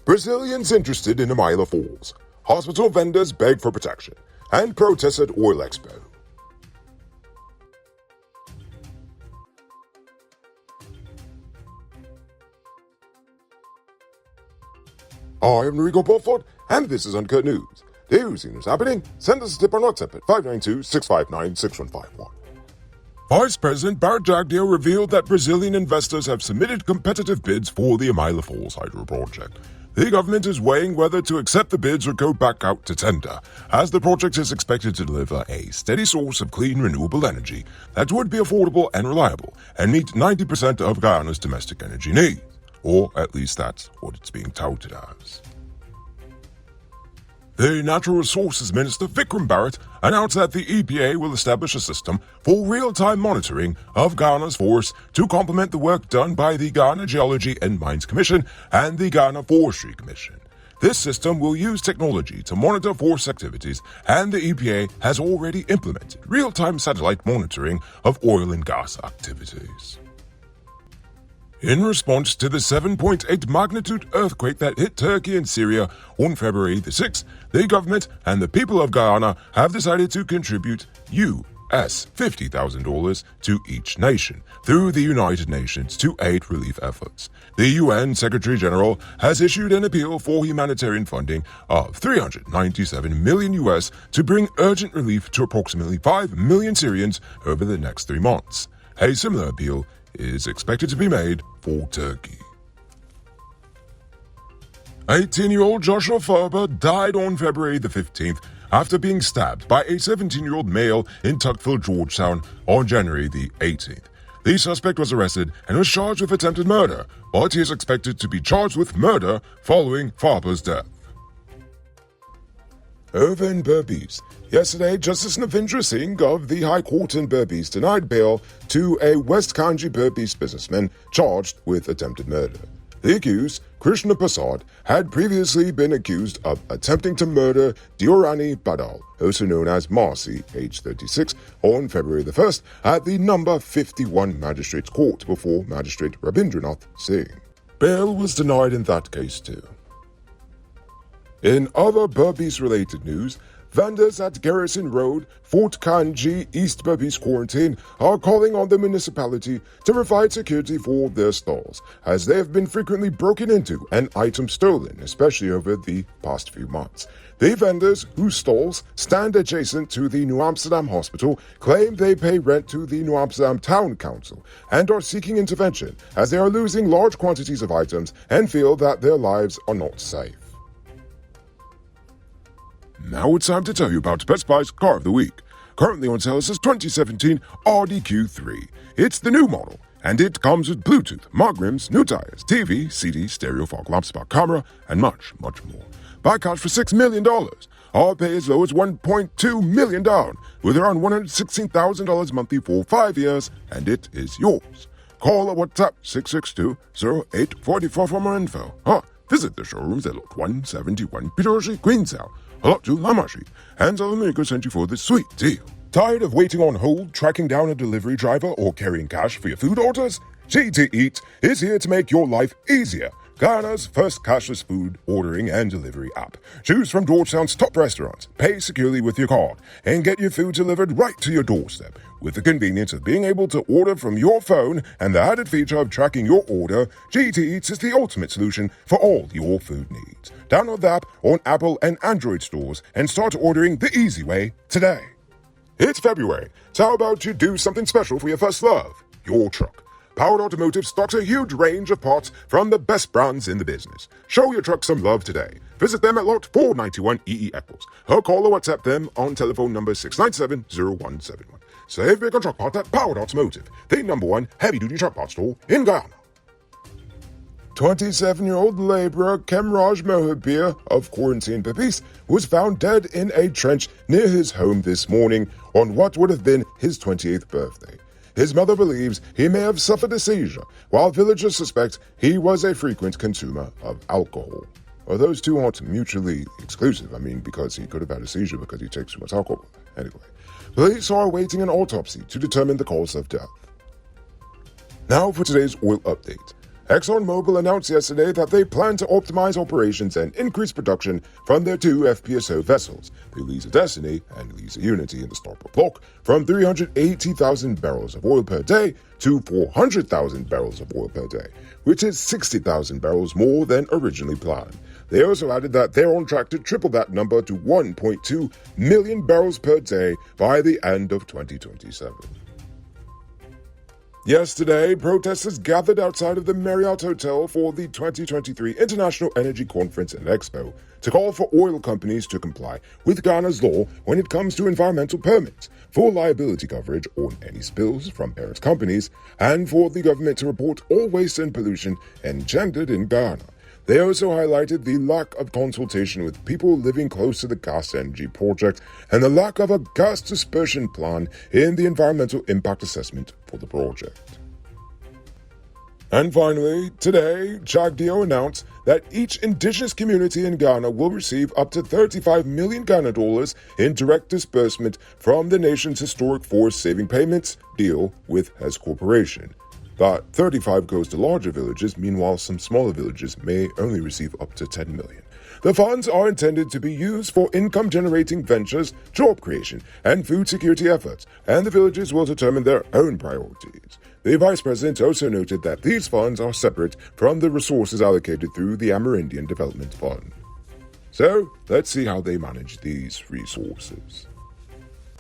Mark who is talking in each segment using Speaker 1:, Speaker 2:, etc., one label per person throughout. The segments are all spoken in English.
Speaker 1: Brazilians interested in Amila Falls. Hospital vendors beg for protection. And protests at Oil Expo. I am Enrico Beaufort, and this is Uncut News. Do you see what's happening? Send us a tip on WhatsApp at 592-659-6151. Vice President Bart Jagdeo revealed that Brazilian investors have submitted competitive bids for the Amila Falls hydro project. The government is weighing whether to accept the bids or go back out to tender, as the project is expected to deliver a steady source of clean, renewable energy that would be affordable and reliable and meet 90% of Guyana's domestic energy needs. Or at least that's what it's being touted as. The Natural Resources Minister Vikram Bharat announced that the EPA will establish a system for real-time monitoring of Guyana's forests to complement the work done by the Guyana Geology and Mines Commission and the Guyana Forestry Commission. This system will use technology to monitor forest activities, and the EPA has already implemented real-time satellite monitoring of oil and gas activities. In response to the 7.8 magnitude earthquake that hit Turkey and Syria on February the 6th, the government and the people of Guyana have decided to contribute US $50,000 to each nation through the United Nations to aid relief efforts. The UN Secretary General has issued an appeal for humanitarian funding of $397 million to bring urgent relief to approximately 5 million Syrians over the next 3 months. A similar appeal is expected to be made for Turkey. 18-year-old Joshua Ferber died on February the 15th after being stabbed by a 17-year-old male in Tuckville, Georgetown on January the 18th. The suspect was arrested and was charged with attempted murder, but he is expected to be charged with murder following Ferber's death. Over in Berbice. Yesterday, Justice Navindra Singh of the High Court in Berbice denied bail to a West Kanji Berbice businessman charged with attempted murder. The accused, Krishna Prasad, had previously been accused of attempting to murder Diorani Badal, also known as Marcy, age 36, on February the 1st at the number 51 Magistrates Court before Magistrate Rabindranath Singh. Bail was denied in that case too. In other Berbice-related news, vendors at Garrison Road, Fort Kanji, East Berbice Quarantine are calling on the municipality to provide security for their stalls, as they have been frequently broken into and items stolen, especially over the past few months. The vendors, whose stalls stand adjacent to the New Amsterdam Hospital, claim they pay rent to the New Amsterdam Town Council and are seeking intervention as they are losing large quantities of items and feel that their lives are not safe. Now it's time to tell you about Best Buy's Car of the Week. Currently on sale is this 2017 Audi Q3. It's the new model, and it comes with Bluetooth, mug rims, new tires, TV, CD, stereo, fog lamps, spot camera, and much, much more. Buy cars for $6 million. Or pay as low as $1.2 million down, with around $116,000 monthly for 5 years, and it is yours. Call or WhatsApp 662-0844 for more info. Or visit the showrooms at Lot 171 Petersham, Queenstown. Lot 2 Lama Street, and South America sent you for this sweet deal. Tired of waiting on hold, tracking down a delivery driver, or carrying cash for your food orders? GT Eat is here to make your life easier. Guyana's first cashless food ordering and delivery app. Choose from Georgetown's top restaurants, pay securely with your card, and get your food delivered right to your doorstep. With the convenience of being able to order from your phone and the added feature of tracking your order, GT Eats is the ultimate solution for all your food needs. Download the app on Apple and Android stores and start ordering the easy way today. It's February, so how about you do something special for your first love, your truck? Powered Automotive stocks a huge range of parts from the best brands in the business. Show your truck some love today. Visit them at Lot 491 EE Eccles, or call or WhatsApp them on telephone number 697-0171. Save big on truck parts at Powered Automotive, the #1 heavy-duty truck parts store in Guyana. 27-year-old laborer Kemraj Mohabir of Quarantine Berbice was found dead in a trench near his home this morning on what would have been his 28th birthday. His mother believes he may have suffered a seizure, while villagers suspect he was a frequent consumer of alcohol. Well, those two aren't mutually exclusive, because he could have had a seizure because he takes too much alcohol. Anyway, police are awaiting an autopsy to determine the cause of death. Now for today's oil update. ExxonMobil announced yesterday that they plan to optimize operations and increase production from their two FPSO vessels, the Liza Destiny and Liza Unity in the starboard block, from 380,000 barrels of oil per day to 400,000 barrels of oil per day, which is 60,000 barrels more than originally planned. They also added that they're on track to triple that number to 1.2 million barrels per day by the end of 2027. Yesterday, protesters gathered outside of the Marriott Hotel for the 2023 International Energy Conference and Expo to call for oil companies to comply with Ghana's law when it comes to environmental permits, for liability coverage on any spills from parent companies, and for the government to report all waste and pollution engendered in Ghana. They also highlighted the lack of consultation with people living close to the gas energy project and the lack of a gas dispersion plan in the environmental impact assessment for the project. And finally, today, Chagdio announced that each indigenous community in Ghana will receive up to 35 million Ghana dollars in direct disbursement from the nation's historic forest saving payments deal with Hess Corporation. That 35 goes to larger villages, meanwhile some smaller villages may only receive up to 10 million. The funds are intended to be used for income-generating ventures, job creation, and food security efforts, and the villages will determine their own priorities. The Vice President also noted that these funds are separate from the resources allocated through the Amerindian Development Fund. So, let's see how they manage these resources.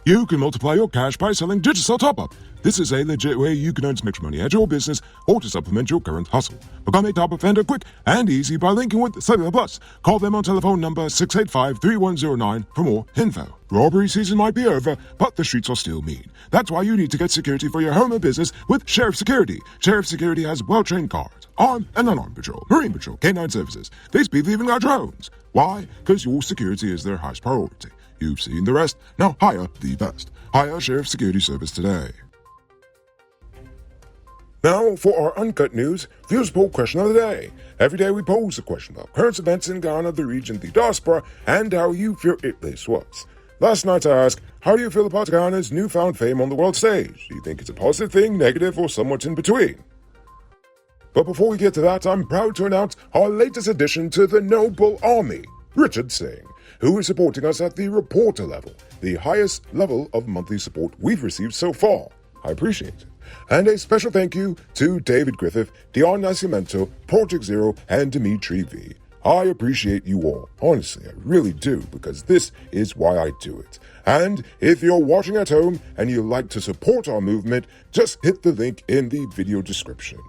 Speaker 1: You can multiply your cash by selling Digicel Top-Up. This is a legit way you can earn some extra money at your business or to supplement your current hustle. Become a top-up vendor quick and easy by linking with Cellular Plus. Call them on telephone number 685-3109 for more info. Robbery season might be over, but the streets are still mean. That's why you need to get security for your home and business with Sheriff Security. Sheriff Security has well-trained guards, armed and unarmed patrol, Marine Patrol, K9 services. They speed even got drones. Why? Because your security is their highest priority. You've seen the rest. Now hire the best. Hire Sheriff Security Service today. Now for our Uncut News, Views Poll Question of the Day. Every day we pose a question about current events in Ghana, the region, the diaspora, and how you feel it this was. Last night I asked, how do you feel about Ghana's newfound fame on the world stage? Do you think it's a positive thing, negative, or somewhat in between? But before we get to that, I'm proud to announce our latest addition to the Noble Army, Richard Singh, who is supporting us at the reporter level, the highest level of monthly support we've received so far. I appreciate it. And a special thank you to David Griffith, Dion Nascimento, Project Zero, and Dimitri V. I appreciate you all. Honestly, I really do, because this is why I do it. And if you're watching at home and you'd like to support our movement, just hit the link in the video description.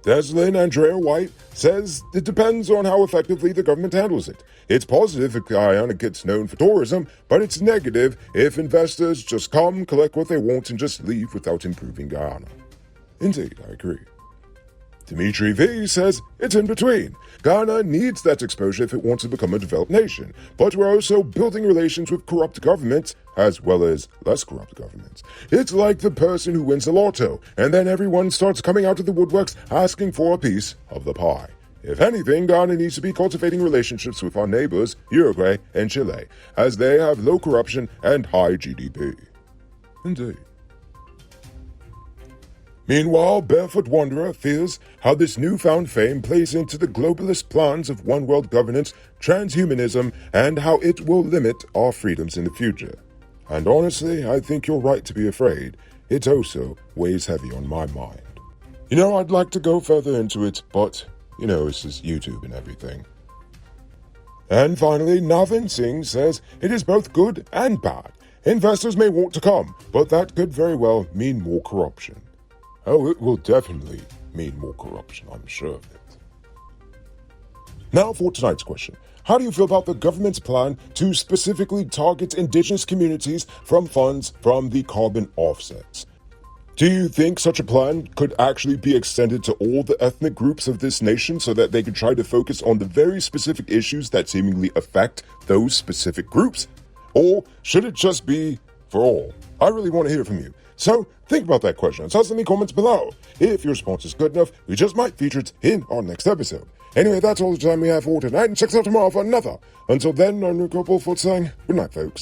Speaker 1: Deslin Andrea White says it depends on how effectively the government handles it. It's positive if Guyana gets known for tourism, but it's negative if investors just come, collect what they want, and just leave without improving Guyana. Indeed, I agree. Dimitri V says it's in between. Ghana needs that exposure if it wants to become a developed nation, but we're also building relations with corrupt governments as well as less corrupt governments. It's like the person who wins the lotto, and then everyone starts coming out of the woodworks asking for a piece of the pie. If anything, Ghana needs to be cultivating relationships with our neighbors, Uruguay and Chile, as they have low corruption and high GDP. Indeed. Meanwhile, Barefoot Wanderer fears how this newfound fame plays into the globalist plans of one world governance, transhumanism, and how it will limit our freedoms in the future. And honestly, I think you're right to be afraid. It also weighs heavy on my mind. I'd like to go further into it, but, this is YouTube and everything. And finally, Navin Singh says it is both good and bad. Investors may want to come, but that could very well mean more corruption. Oh, it will definitely mean more corruption, I'm sure of it. Now for tonight's question. How do you feel about the government's plan to specifically target indigenous communities from funds from the carbon offsets? Do you think such a plan could actually be extended to all the ethnic groups of this nation so that they could try to focus on the very specific issues that seemingly affect those specific groups? Or should it just be for all? I really want to hear from you. So, think about that question and tell us in the comments below. If your response is good enough, we just might feature it in our next episode. Anyway, that's all the time we have for tonight, and check us out tomorrow for another. Until then, I'm Nick Wolford saying good night, folks.